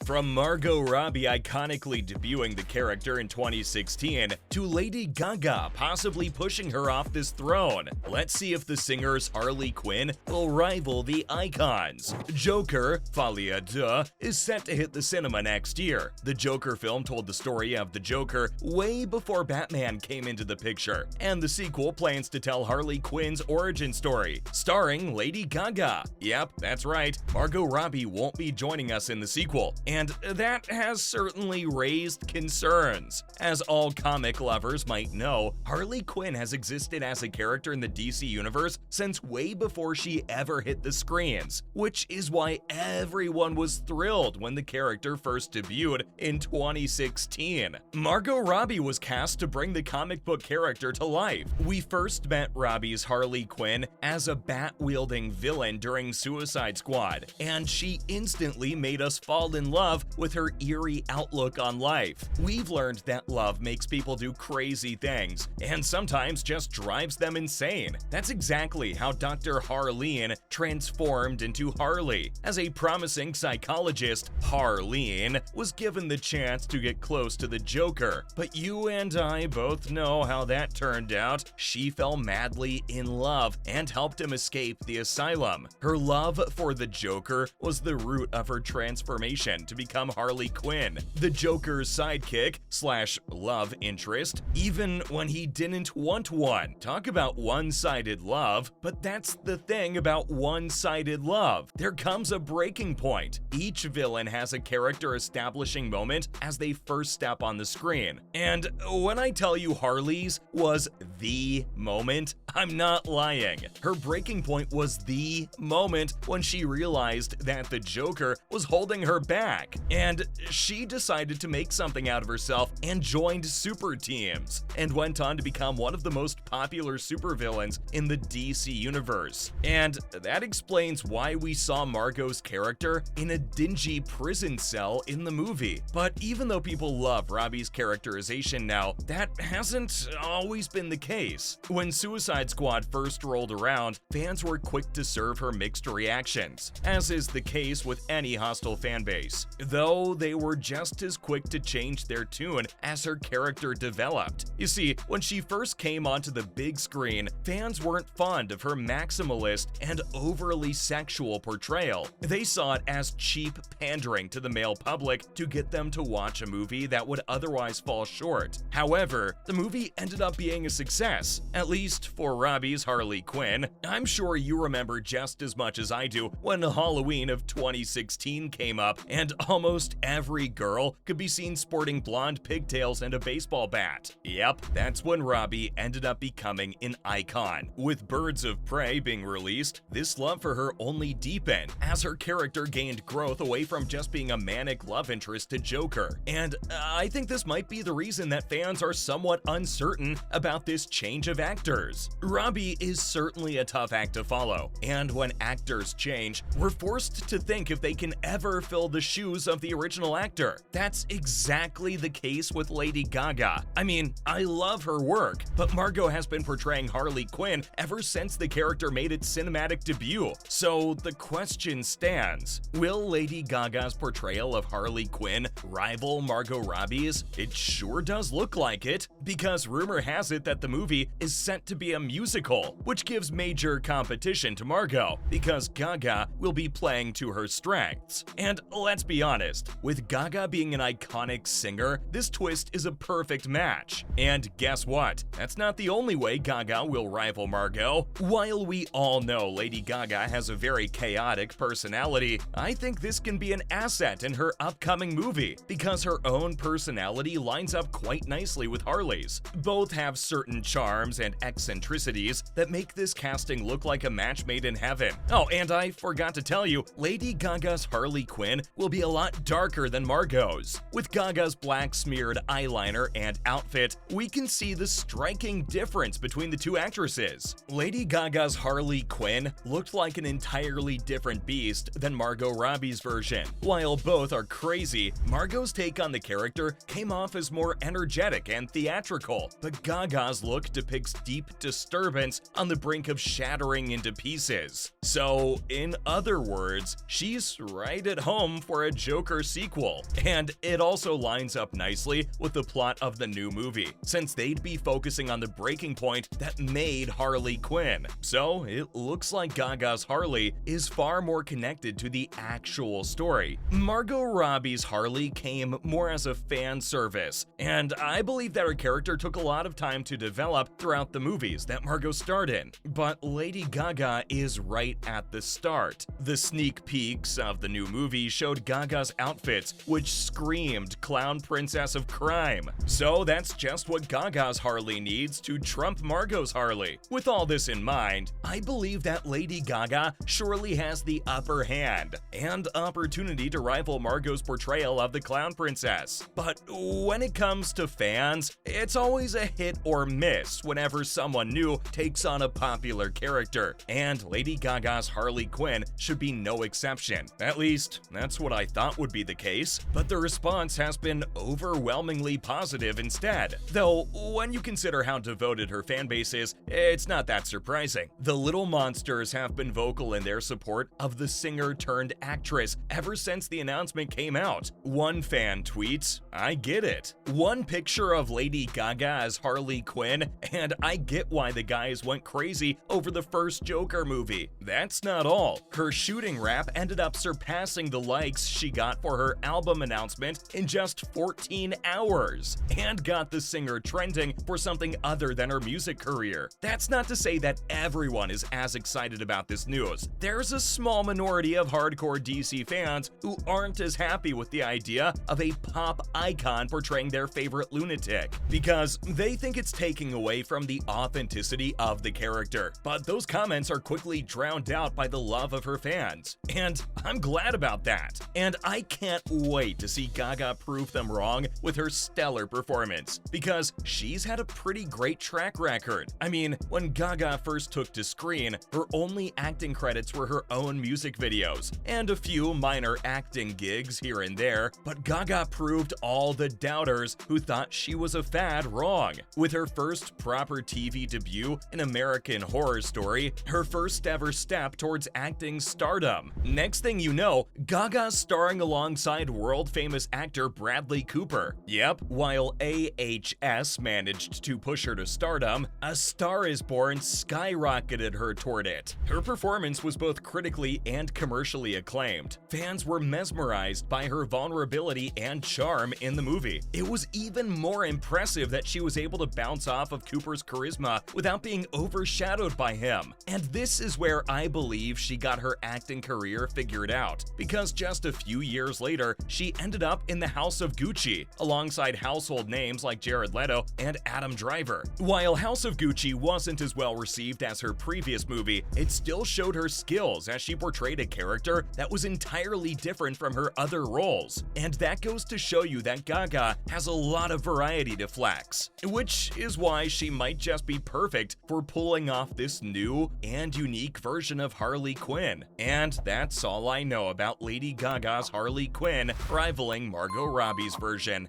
From Margot Robbie iconically debuting the character in 2016 to Lady Gaga possibly pushing her off this throne, let's see if the singer's Harley Quinn will rival the icons. Joker, Folie à Deux, is set to hit the cinema next year. The Joker film told the story of the Joker way before Batman came into the picture, and the sequel plans to tell Harley Quinn's origin story, starring Lady Gaga. Yep, that's right, Margot Robbie won't be joining us in the sequel, and that has certainly raised concerns. As all comic lovers might know, Harley Quinn has existed as a character in the DC universe since way before she ever hit the screens, which is why everyone was thrilled when the character first debuted in 2016. Margot Robbie was cast to bring the comic book character to life. We first met Robbie's Harley Quinn as a bat-wielding villain during Suicide Squad, and she instantly made us fall in love with her eerie outlook on life. We've learned that love makes people do crazy things, and sometimes just drives them insane. That's exactly how Dr. Harleen transformed into Harley. As a promising psychologist, Harleen was given the chance to get close to the Joker, but you and I both know how that turned out. She fell madly in love and helped him escape the asylum. Her love for the Joker was the root of her transformation to become Harley Quinn, the Joker's sidekick slash love interest, even when he didn't want one. Talk about one-sided love, but that's the thing about one-sided love. There comes a breaking point. Each villain has a character establishing moment as they first step on the screen. And when I tell you Harley's was the moment, I'm not lying. Her breaking point was the moment when she realized that the Joker was holding her back, and she decided to make something out of herself and joined super teams, and went on to become one of the most popular supervillains in the DC universe. And that explains why we saw Margot's character in a dingy prison cell in the movie. But even though people love Robbie's characterization now, that hasn't always been the case. When Suicide Squad first rolled around, fans were quick to serve her mixed reactions, as is the case with any hostile fanbase, though they were just as quick to change their tune as her character developed. You see, when she first came onto the big screen, fans weren't fond of her maximalist and overly sexual portrayal. They saw it as cheap pandering to the male public to get them to watch a movie that would otherwise fall short. However, the movie ended up being a success, at least for Robbie's Harley Quinn. I'm sure you remember just as much as I do when Halloween of 2016 came up and almost every girl could be seen sporting blonde pigtails and a baseball bat. Yep, that's when Robbie ended up becoming an icon. With Birds of Prey being released, this love for her only deepened as her character gained growth away from just being a manic love interest to Joker. And I think this might be the reason that fans are somewhat uncertain about this change of actors. Robbie is certainly a tough act to follow, and when actors change, we're forced to think if they can ever fill the shoes of the original actor. That's exactly the case with Lady Gaga. I mean, I love her work, but Margot has been portraying Harley Quinn ever since the character made its cinematic debut. So the question stands, will Lady Gaga's portrayal of Harley Quinn rival Margot Robbie's? It sure does look like it, because rumor has it that the movie is set to be a musical, which gives major competition to Margot, because Gaga will be playing to her strengths. And let's be honest, with Gaga being an iconic singer, this twist is a perfect match. And guess what? That's not the only way Gaga will rival Margot. While we all know Lady Gaga has a very chaotic personality, I think this can be an asset in her upcoming movie, because her own personality lines up quite nicely with Harley's. Both have certain charms and eccentricities that make this casting look like a match made in heaven. Oh, and I forgot to tell you, Lady Gaga's Harley Quinn will be a lot darker than Margot's. With Gaga's black smeared eyeliner and outfit, we can see the striking difference between the two actresses. Lady Gaga's Harley Quinn looked like an entirely different beast than Margot Robbie's version. While both are crazy, Margot's take on the character came off as more energetic and theatrical, but Gaga's look depicts deep disturbance on the brink of shattering into pieces. So, in other words, she's right at home for a Joker sequel, and it also lines up nicely with the plot of the new movie, since they'd be focusing on the breaking point that made Harley Quinn. So it looks like Gaga's Harley is far more connected to the actual story. Margot Robbie's Harley came more as a fan service, and I believe that her character took a lot of time to develop throughout the movies that Margot starred in. But Lady Gaga is right at the start. The sneak peeks of the new movie showed Gaga's outfits, which screamed clown princess of crime. So that's just what Gaga's Harley needs to trump Margot's Harley. With all this in mind, I believe that Lady Gaga surely has the upper hand and opportunity to rival Margot's portrayal of the clown princess. But when it comes to fans, it's always a hit or miss whenever someone new takes on a popular character, and Lady Gaga's Harley Quinn should be no exception. At least, that's what I thought would be the case, but the response has been overwhelmingly positive instead. Though, when you consider how devoted her fanbase is, it's not that surprising. The Little Monsters have been vocal in their support of the singer-turned-actress ever since the announcement came out. One fan tweets, "I get it. One picture of Lady Gaga as Harley Quinn, and I get why the guys went crazy over the first Joker movie." That's not all. Her shooting rap ended up surpassing the likes she got for her album announcement in just 14 hours, and got the singer trending for something other than her music career. That's not to say that everyone is as excited about this news. There's a small minority of hardcore DC fans who aren't as happy with the idea of a pop icon portraying their favorite lunatic, because they think it's taking away from the authenticity of the character. But those comments are quickly drowned out by the love of her fans, and I'm glad about that. And I can't wait to see Gaga prove them wrong with her stellar performance, because she's had a pretty great track record. I mean, when Gaga first took to screen, her only acting credits were her own music videos, and a few minor acting gigs here and there, but Gaga proved all the doubters who thought she was a fad wrong. With her first proper TV debut in American Horror Story, her first ever step towards acting stardom. Next thing you know, Gaga's starring alongside world-famous actor Bradley Cooper. Yep, while AHS managed to push her to stardom, A Star Is Born skyrocketed her toward it. Her performance was both critically and commercially acclaimed. Fans were mesmerized by her vulnerability and charm in the movie. It was even more impressive that she was able to bounce off of Cooper's charisma without being overshadowed by him. And this is where I believe she got her acting career figured out, because just a few years later, she ended up in the House of Gucci, alongside household names like Jared Leto and Adam Driver. While House of Gucci wasn't as well received as her previous movie, it still showed her skills as she portrayed a character that was entirely different from her other roles. And that goes to show you that Gaga has a lot of variety to flex, which is why she might just be perfect for pulling off this new and unique version of Harley Quinn. And that's all I know about Lady Gaga's Harley Quinn rivaling Margot Robbie's version.